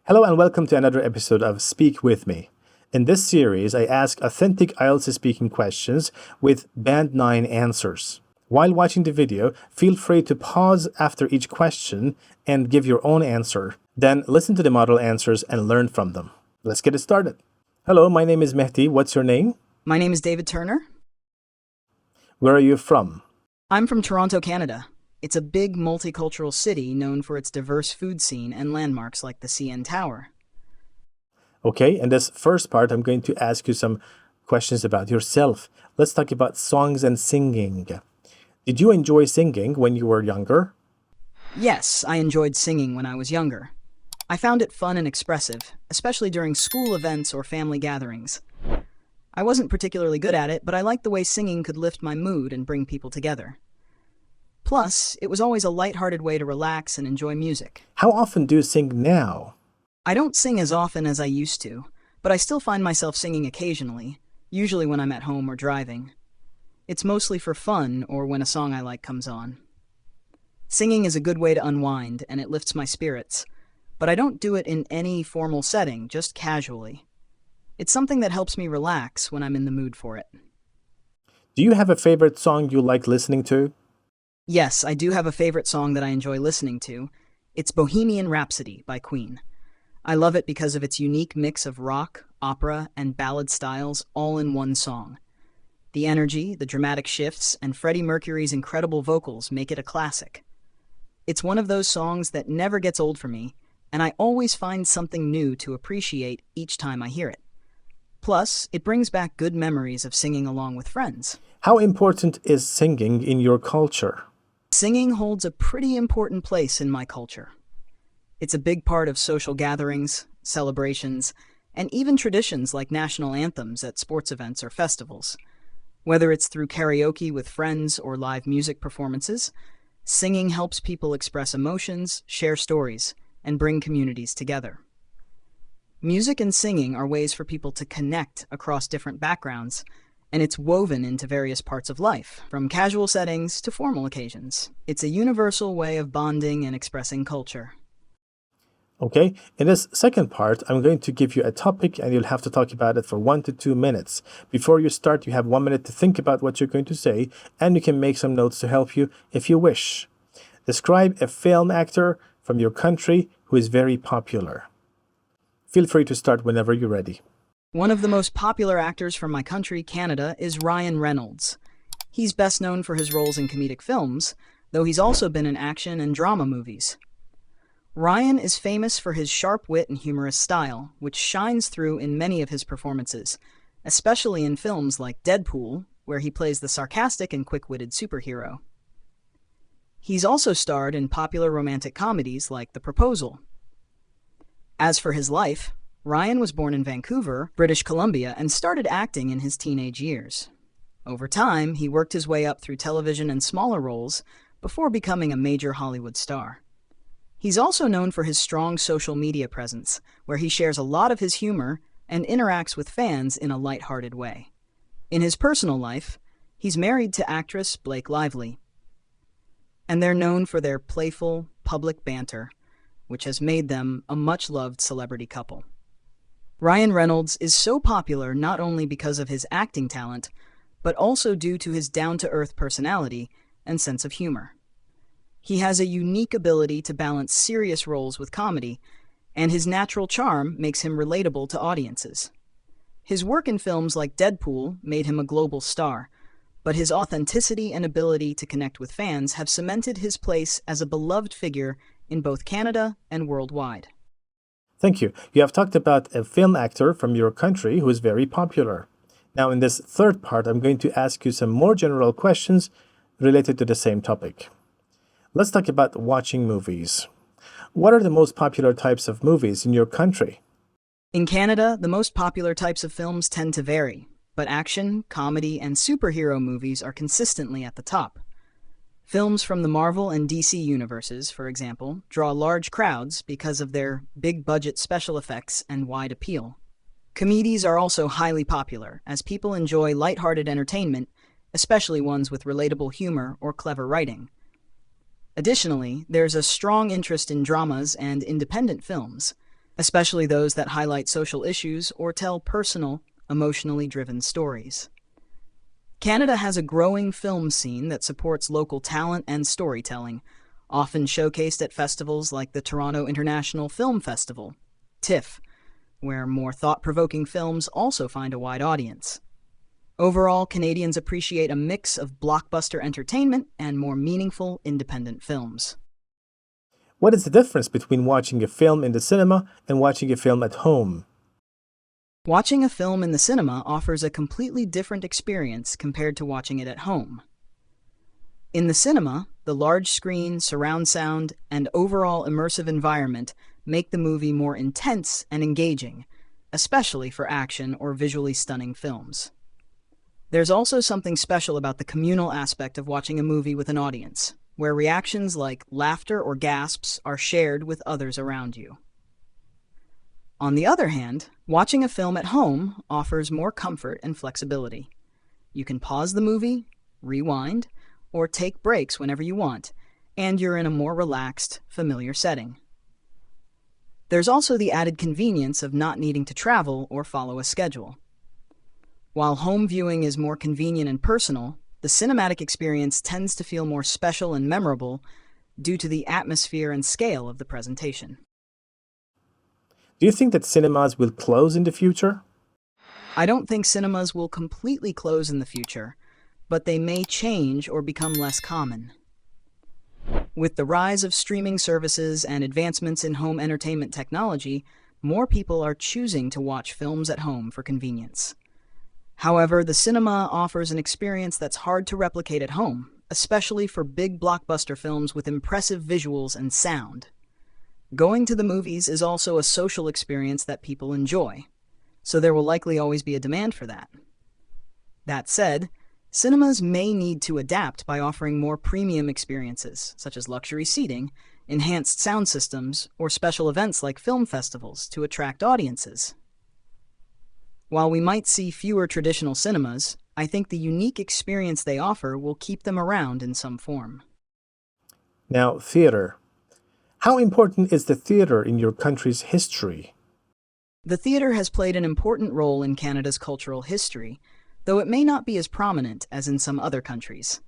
Hello and welcome to another episode of Speak With Me. In this series, I ask authentic IELTS speaking questions with Band 9 answers. While watching the video, feel free to pause after each question and give your own answer. Then listen to the model answers and learn from them. Let's get it started. Hello, my name is Mehdi. What's your name? My name is David Turner. Where are you from? I'm from Toronto, Canada. It's a big multicultural city known for its diverse food scene and landmarks like the CN Tower. Okay, in this first part, I'm going to ask you some questions about yourself. Let's talk about songs and singing. Did you enjoy singing when you were younger? Yes, I enjoyed singing when I was younger. I found it fun and expressive, especially during school events or family gatherings. I wasn't particularly good at it, but I liked the way singing could lift my mood and bring people together. Plus, it was always a lighthearted way to relax and enjoy music. How often do you sing now? I don't sing as often as I used to, but I still find myself singing occasionally, usually when I'm at home or driving. It's mostly for fun or when a song I like comes on. Singing is a good way to unwind, and it lifts my spirits, but I don't do it in any formal setting, just casually. It's something that helps me relax when I'm in the mood for it. Do you have a favorite song you like listening to? Yes, I do have a favorite song that I enjoy listening to. It's Bohemian Rhapsody by Queen. I love it because of its unique mix of rock, opera, and ballad styles all in one song. The energy, the dramatic shifts, and Freddie Mercury's incredible vocals make it a classic. It's one of those songs that never gets old for me, and I always find something new to appreciate each time I hear it. Plus, it brings back good memories of singing along with friends. How important is singing in your culture? Singing holds a pretty important place in my culture. It's a big part of social gatherings, celebrations, and even traditions like national anthems at sports events or festivals. Whether it's through karaoke with friends or live music performances, singing helps people express emotions, share stories, and bring communities together. Music and singing are ways for people to connect across different backgrounds, and it's woven into various parts of life, from casual settings to formal occasions. It's a universal way of bonding and expressing culture. Okay, in this second part, I'm going to give you a topic and you'll have to talk about it for 1 to 2 minutes. Before you start, you have 1 minute to think about what you're going to say, and you can make some notes to help you if you wish. Describe a film actor from your country who is very popular. Feel free to start whenever you're ready. One of the most popular actors from my country, Canada, is Ryan Reynolds. He's best known for his roles in comedic films, though he's also been in action and drama movies. Ryan is famous for his sharp wit and humorous style, which shines through in many of his performances, especially in films like Deadpool, where he plays the sarcastic and quick-witted superhero. He's also starred in popular romantic comedies like The Proposal. As for his life, Ryan was born in Vancouver, British Columbia, and started acting in his teenage years. Over time, he worked his way up through television and smaller roles before becoming a major Hollywood star. He's also known for his strong social media presence, where he shares a lot of his humor and interacts with fans in a lighthearted way. In his personal life, he's married to actress Blake Lively, and they're known for their playful, public banter, which has made them a much-loved celebrity couple. Ryan Reynolds is so popular not only because of his acting talent, but also due to his down-to-earth personality and sense of humor. He has a unique ability to balance serious roles with comedy, and his natural charm makes him relatable to audiences. His work in films like Deadpool made him a global star, but his authenticity and ability to connect with fans have cemented his place as a beloved figure in both Canada and worldwide. Thank you. You have talked about a film actor from your country who is very popular. Now, in this third part, I'm going to ask you some more general questions related to the same topic. Let's talk about watching movies. What are the most popular types of movies in your country? In Canada, the most popular types of films tend to vary, but action, comedy, and superhero movies are consistently at the top. Films from the Marvel and DC universes, for example, draw large crowds because of their big-budget special effects and wide appeal. Comedies are also highly popular, as people enjoy lighthearted entertainment, especially ones with relatable humor or clever writing. Additionally, there's a strong interest in dramas and independent films. especially those that highlight social issues or tell personal, emotionally driven stories. Canada has a growing film scene that supports local talent and storytelling, often showcased at festivals like the Toronto International Film Festival, TIFF, where more thought-provoking films also find a wide audience. Overall, Canadians appreciate a mix of blockbuster entertainment and more meaningful independent films. What is the difference between watching a film in the cinema and watching a film at home? Watching a film in the cinema offers a completely different experience compared to watching it at home. In the cinema, the large screen, surround sound, and overall immersive environment make the movie more intense and engaging, especially for action or visually stunning films. There's also something special about the communal aspect of watching a movie with an audience, where reactions like laughter or gasps are shared with others around you. On the other hand, watching a film at home offers more comfort and flexibility. You can pause the movie, rewind, or take breaks whenever you want, and you're in a more relaxed, familiar setting. There's also the added convenience of not needing to travel or follow a schedule. While home viewing is more convenient and personal, the cinematic experience tends to feel more special and memorable due to the atmosphere and scale of the presentation. Do you think that cinemas will close in the future? I don't think cinemas will completely close in the future, but they may change or become less common. With the rise of streaming services and advancements in home entertainment technology, more people are choosing to watch films at home for convenience. However, the cinema offers an experience that's hard to replicate at home, especially for big blockbuster films with impressive visuals and sound. Going to the movies is also a social experience that people enjoy, so there will likely always be a demand for that. That said, cinemas may need to adapt by offering more premium experiences, such as luxury seating, enhanced sound systems, or special events like film festivals to attract audiences. While we might see fewer traditional cinemas, I think the unique experience they offer will keep them around in some form. Now, theater. How important is the theater in your country's history? The theater has played an important role in Canada's cultural history, though it may not be as prominent as in some other countries.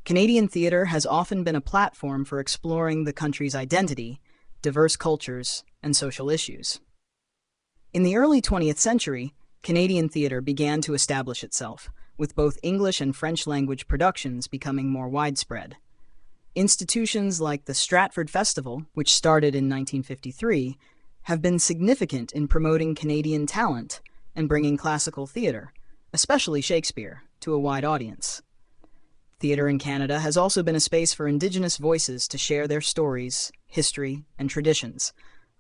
Canadian theater has often been a platform for exploring the country's identity, diverse cultures, and social issues. In the early 20th century, Canadian theater began to establish itself, with both English and French language productions becoming more widespread. Institutions like the Stratford Festival, which started in 1953, have been significant in promoting Canadian talent and bringing classical theater, especially Shakespeare, to a wide audience. Theater in Canada has also been a space for Indigenous voices to share their stories, history, and traditions,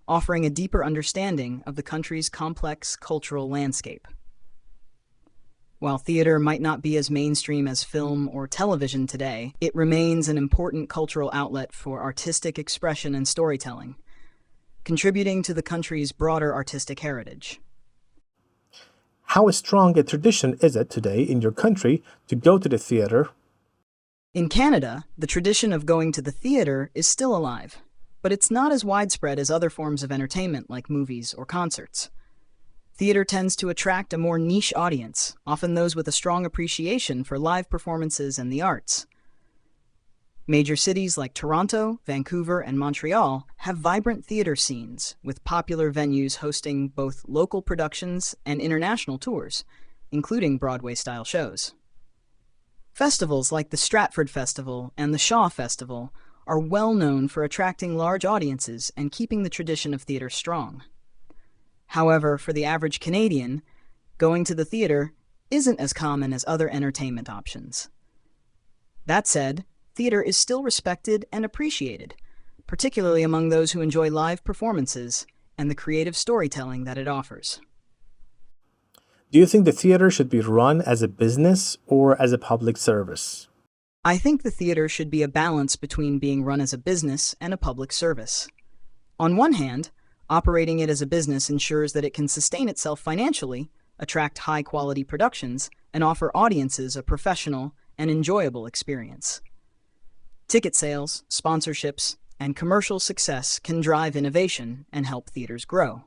offering a deeper understanding of the country's complex cultural landscape. While theater might not be as mainstream as film or television today, it remains an important cultural outlet for artistic expression and storytelling, contributing to the country's broader artistic heritage. How strong a tradition is it today in your country to go to the theater? In Canada, the tradition of going to the theater is still alive, but it's not as widespread as other forms of entertainment like movies or concerts. Theater tends to attract a more niche audience, often those with a strong appreciation for live performances and the arts. Major cities like Toronto, Vancouver, and Montreal have vibrant theater scenes, with popular venues hosting both local productions and international tours, including Broadway-style shows. Festivals like the Stratford Festival and the Shaw Festival are well known for attracting large audiences and keeping the tradition of theater strong. However, for the average Canadian, going to the theater isn't as common as other entertainment options. That said, theater is still respected and appreciated, particularly among those who enjoy live performances and the creative storytelling that it offers. Do you think the theater should be run as a business or as a public service? I think the theater should be a balance between being run as a business and a public service. On one hand, operating it as a business ensures that it can sustain itself financially, attract high-quality productions, and offer audiences a professional and enjoyable experience. Ticket sales, sponsorships, and commercial success can drive innovation and help theaters grow.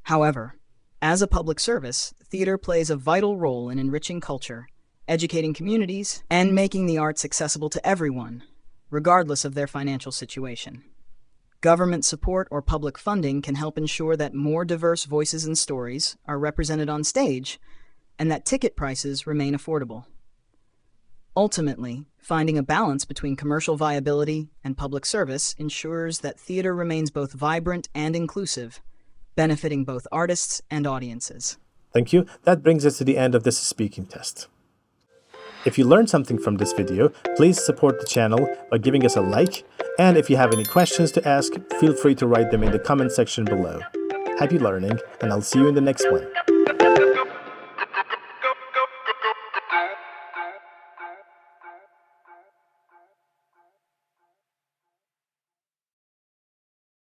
However, as a public service, theater plays a vital role in enriching culture, educating communities, and making the arts accessible to everyone, regardless of their financial situation. Government support or public funding can help ensure that more diverse voices and stories are represented on stage and that ticket prices remain affordable. Ultimately, finding a balance between commercial viability and public service ensures that theater remains both vibrant and inclusive, benefiting both artists and audiences. Thank you. That brings us to the end of this speaking test. If you learned something from this video, please support the channel by giving us a like, and if you have any questions to ask, feel free to write them in the comment section below. Happy learning, and I'll see you in the next one.